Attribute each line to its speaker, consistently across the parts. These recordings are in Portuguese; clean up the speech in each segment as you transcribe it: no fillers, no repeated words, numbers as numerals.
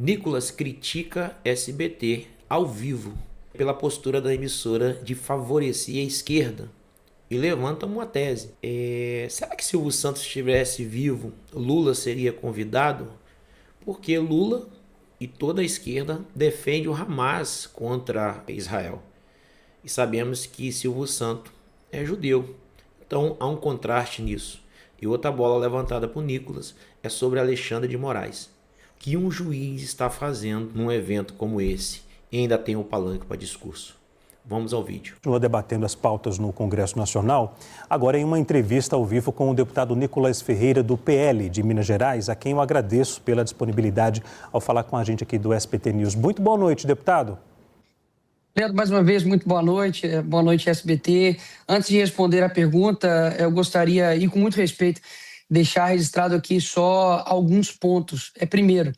Speaker 1: Nicolas critica SBT ao vivo pela postura da emissora de favorecer a esquerda e levanta uma tese. Será que se Silvio Santos estivesse vivo, Lula seria convidado? Porque Lula e toda a esquerda defende o Hamas contra Israel. E sabemos que Silvio Santos é judeu. Então há um contraste nisso. E outra bola levantada por Nicolas é sobre Alexandre de Moraes. O que um juiz está fazendo num evento como esse? E ainda tem um palanque para discurso. Vamos ao vídeo.
Speaker 2: Continua debatendo as pautas no Congresso Nacional, agora em uma entrevista ao vivo com o deputado Nicolas Ferreira, do PL de Minas Gerais, a quem eu agradeço pela disponibilidade ao falar com a gente aqui do SBT News. Muito boa noite, deputado.
Speaker 3: Leandro, mais uma vez, muito boa noite SBT. Antes de responder a pergunta, eu gostaria, e com muito respeito, deixar registrado aqui só alguns pontos. Primeiro,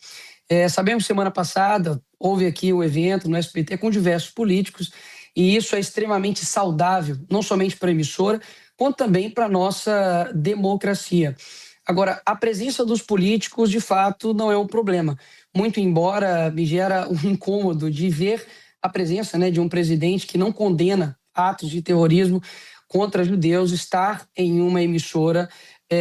Speaker 3: sabemos que semana passada houve aqui um evento no SBT com diversos políticos, e isso é extremamente saudável, não somente para a emissora, quanto também para a nossa democracia. Agora, a presença dos políticos, de fato, não é um problema. Muito embora me gera um incômodo de ver a presença, de um presidente que não condena atos de terrorismo contra judeus estar em uma emissora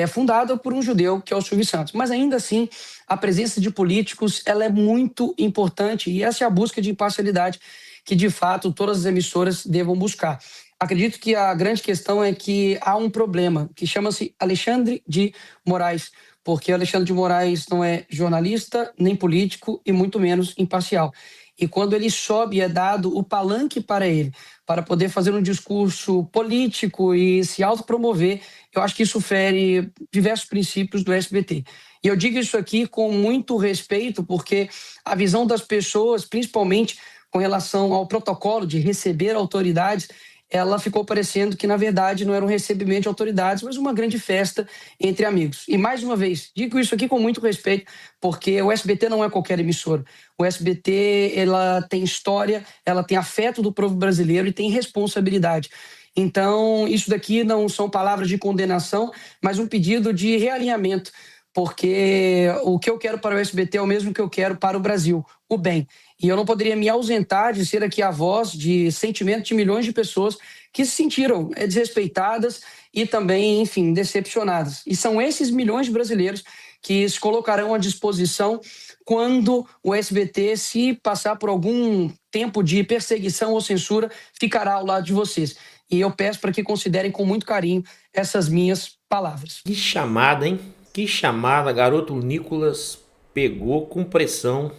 Speaker 3: fundada por um judeu, que é o Silvio Santos. Mas ainda assim, a presença de políticos ela é muito importante, e essa é a busca de imparcialidade que, de fato, todas as emissoras devam buscar. Acredito que a grande questão é que há um problema que chama-se Alexandre de Moraes, porque Alexandre de Moraes não é jornalista, nem político e muito menos imparcial. E quando ele sobe, é dado o palanque para ele, para poder fazer um discurso político e se autopromover. Eu acho que isso fere diversos princípios do SBT. E eu digo isso aqui com muito respeito, porque a visão das pessoas, principalmente com relação ao protocolo de receber autoridades, ela ficou parecendo que, na verdade, não era um recebimento de autoridades, mas uma grande festa entre amigos. E, mais uma vez, digo isso aqui com muito respeito, porque o SBT não é qualquer emissora. O SBT, ela tem história, ela tem afeto do povo brasileiro e tem responsabilidade. Então, isso daqui não são palavras de condenação, mas um pedido de realinhamento, porque o que eu quero para o SBT é o mesmo que eu quero para o Brasil, o bem. E eu não poderia me ausentar de ser aqui a voz de sentimento de milhões de pessoas que se sentiram desrespeitadas e também, enfim, decepcionadas. E são esses milhões de brasileiros que se colocarão à disposição quando o SBT, se passar por algum tempo de perseguição ou censura, ficará ao lado de vocês. E eu peço para que considerem com muito carinho essas minhas palavras.
Speaker 1: Que chamada, hein? Que chamada, garoto Nicolas pegou com pressão.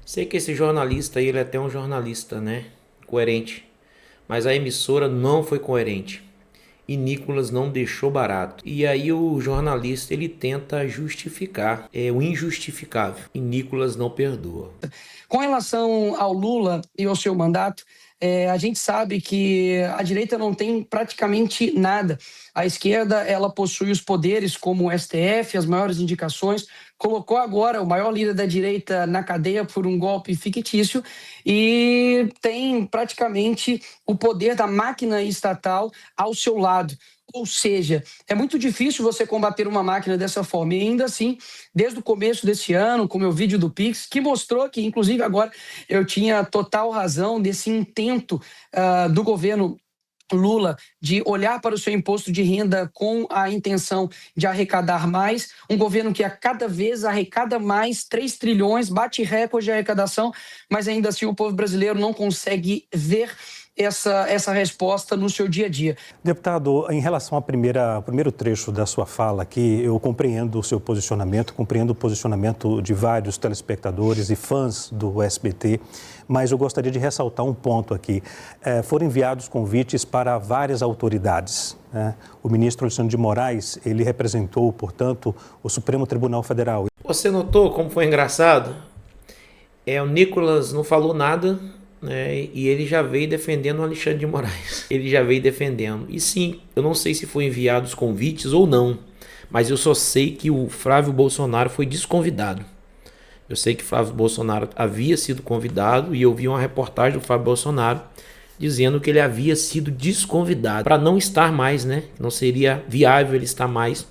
Speaker 1: Sei que esse jornalista aí, ele é até um jornalista, coerente. Mas a emissora não foi coerente. E Nicolas não deixou barato. E aí o jornalista, ele tenta justificar o injustificável. E Nicolas não perdoa.
Speaker 3: Com relação ao Lula e ao seu mandato, a gente sabe que a direita não tem praticamente nada. A esquerda, ela possui os poderes como o STF, as maiores indicações, colocou agora o maior líder da direita na cadeia por um golpe fictício e tem praticamente o poder da máquina estatal ao seu lado. Ou seja, é muito difícil você combater uma máquina dessa forma. E ainda assim, desde o começo desse ano, com o meu vídeo do Pix, que mostrou que, inclusive agora, eu tinha total razão desse intento do governo Lula de olhar para o seu imposto de renda com a intenção de arrecadar mais, um governo que a cada vez arrecada mais, 3 trilhões, bate recorde de arrecadação, mas ainda assim o povo brasileiro não consegue ver essa resposta no seu dia a dia.
Speaker 2: Deputado, em relação ao primeiro trecho da sua fala aqui, eu compreendo o seu posicionamento, compreendo o posicionamento de vários telespectadores e fãs do SBT, mas eu gostaria de ressaltar um ponto aqui. Foram enviados convites para várias autoridades. O ministro Alexandre de Moraes, ele representou, portanto, o Supremo Tribunal Federal.
Speaker 1: Você notou como foi engraçado? O Nicolas não falou nada, e ele já veio defendendo o Alexandre de Moraes. Ele já veio defendendo. E sim, eu não sei se foi enviados convites ou não, mas eu só sei que o Flávio Bolsonaro foi desconvidado. Eu sei que Flávio Bolsonaro havia sido convidado e eu vi uma reportagem do Flávio Bolsonaro dizendo que ele havia sido desconvidado para não estar mais, Não seria viável ele estar mais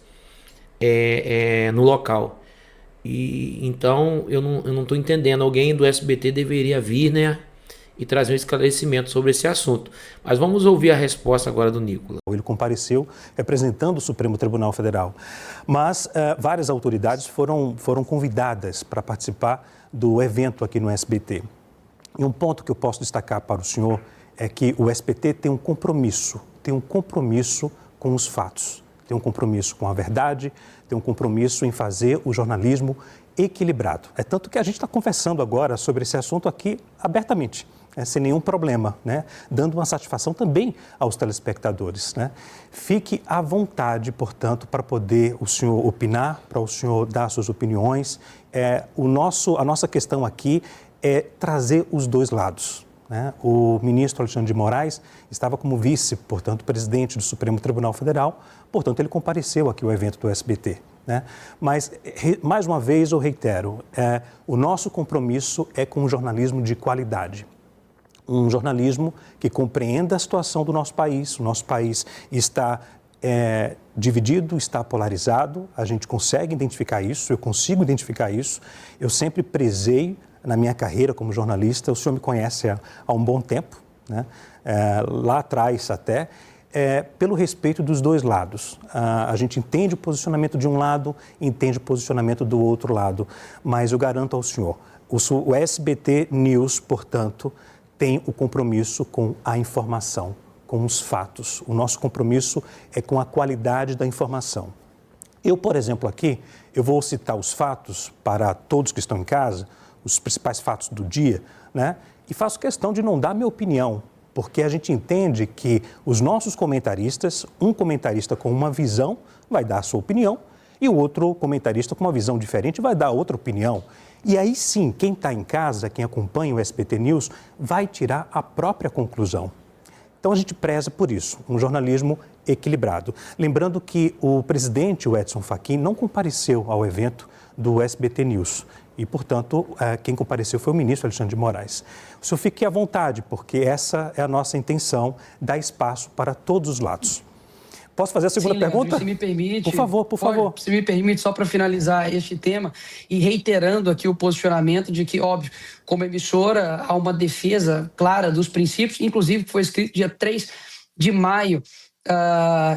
Speaker 1: no local. E então eu não estou entendendo. Alguém do SBT deveria vir, né, e trazer um esclarecimento sobre esse assunto. Mas vamos ouvir a resposta agora do Nicolas.
Speaker 2: Ele compareceu representando o Supremo Tribunal Federal, mas várias autoridades foram convidadas para participar do evento aqui no SBT. E um ponto que eu posso destacar para o senhor é que o SBT tem um compromisso com os fatos, tem um compromisso com a verdade, tem um compromisso em fazer o jornalismo equilibrado. É tanto que a gente está conversando agora sobre esse assunto aqui abertamente, sem nenhum problema, né? Dando uma satisfação também aos telespectadores, né? Fique à vontade, portanto, para poder o senhor opinar, para o senhor dar suas opiniões. A nossa questão aqui é trazer os dois lados, né? O ministro Alexandre de Moraes estava como vice, portanto, presidente do Supremo Tribunal Federal, portanto, ele compareceu aqui ao evento do SBT. Né? Mas, mais uma vez, eu reitero, o nosso compromisso é com um jornalismo de qualidade. Um jornalismo que compreenda a situação do nosso país. O nosso país está dividido, está polarizado, a gente consegue identificar isso, eu consigo identificar isso. Eu sempre prezei na minha carreira como jornalista, o senhor me conhece há um bom tempo, né? Lá atrás até, pelo respeito dos dois lados. A gente entende o posicionamento de um lado, entende o posicionamento do outro lado, mas eu garanto ao senhor, o SBT News, portanto, tem o compromisso com a informação, com os fatos. O nosso compromisso é com a qualidade da informação. Eu, por exemplo, aqui, eu vou citar os fatos para todos que estão em casa, os principais fatos do dia, né? E faço questão de não dar minha opinião, porque a gente entende que os nossos comentaristas, um comentarista com uma visão vai dar a sua opinião e o outro comentarista com uma visão diferente vai dar outra opinião. E aí sim, quem está em casa, quem acompanha o SBT News, vai tirar a própria conclusão. Então a gente preza por isso, um jornalismo equilibrado. Lembrando que o presidente, o Edson Fachin, não compareceu ao evento do SBT News. E, portanto, quem compareceu foi o ministro Alexandre de Moraes. O senhor fique à vontade, porque essa é a nossa intenção, dar espaço para todos os lados. Posso fazer a segunda pergunta?
Speaker 3: Se me permite.
Speaker 2: Por favor, por favor.
Speaker 3: Se me permite, só para finalizar este tema, e reiterando aqui o posicionamento de que, óbvio, como emissora, há uma defesa clara dos princípios, inclusive que foi escrito dia 3 de maio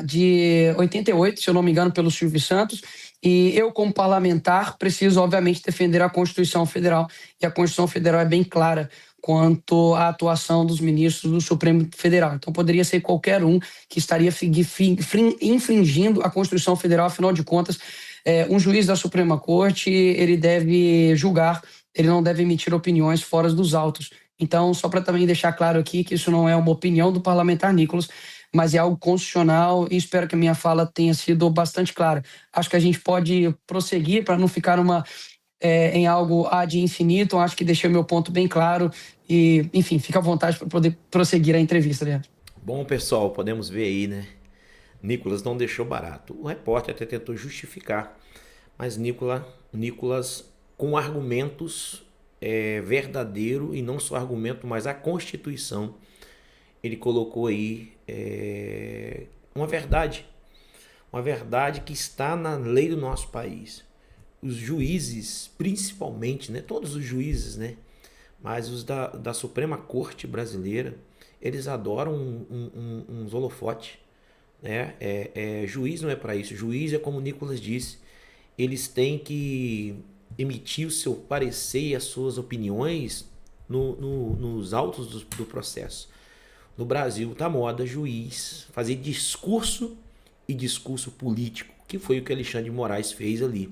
Speaker 3: de 88, se eu não me engano, pelo Silvio Santos. E eu, como parlamentar, preciso, obviamente, defender a Constituição Federal. E a Constituição Federal é bem clara quanto à atuação dos ministros do Supremo Federal. Então, poderia ser qualquer um que estaria infringindo a Constituição Federal. Afinal de contas, um juiz da Suprema Corte, ele deve julgar, ele não deve emitir opiniões fora dos autos. Então, só para também deixar claro aqui que isso não é uma opinião do parlamentar Nicolas, mas é algo constitucional e espero que a minha fala tenha sido bastante clara. Acho que a gente pode prosseguir para não ficar em algo ad infinitum. Acho que deixei o meu ponto bem claro e, enfim, fica à vontade para poder prosseguir a entrevista, Leandro.
Speaker 1: Bom, pessoal, podemos ver aí, né? Nicolas não deixou barato. O repórter até tentou justificar, mas Nicolas com argumentos verdadeiro e não só argumento, mas a Constituição, ele colocou aí uma verdade que está na lei do nosso país. Os juízes, principalmente, né, todos os juízes, né, mas os da Suprema Corte Brasileira, eles adoram um holofote, né? Juiz não é para isso. Juiz é como o Nicolas disse, eles têm que emitir o seu parecer e as suas opiniões nos autos do processo. No Brasil tá moda juiz fazer discurso e discurso político, que foi o que Alexandre de Moraes fez ali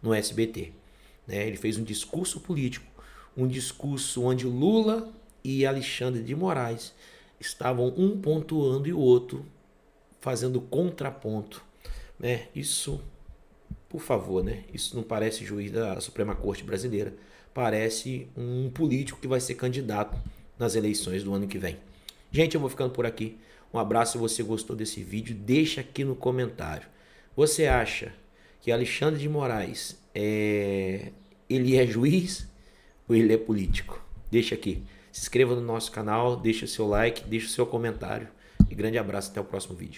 Speaker 1: no SBT. Né? Ele fez um discurso político, um discurso onde Lula e Alexandre de Moraes estavam um pontuando e o outro fazendo contraponto. Né? Isso, por favor, né? Isso não parece juiz da Suprema Corte Brasileira, parece um político que vai ser candidato nas eleições do ano que vem. Gente, eu vou ficando por aqui. Um abraço. Se você gostou desse vídeo, deixa aqui no comentário. Você acha que Alexandre de Moraes ele é juiz ou ele é político? Deixa aqui. Se inscreva no nosso canal, deixa o seu like, deixa o seu comentário. E grande abraço, até o próximo vídeo.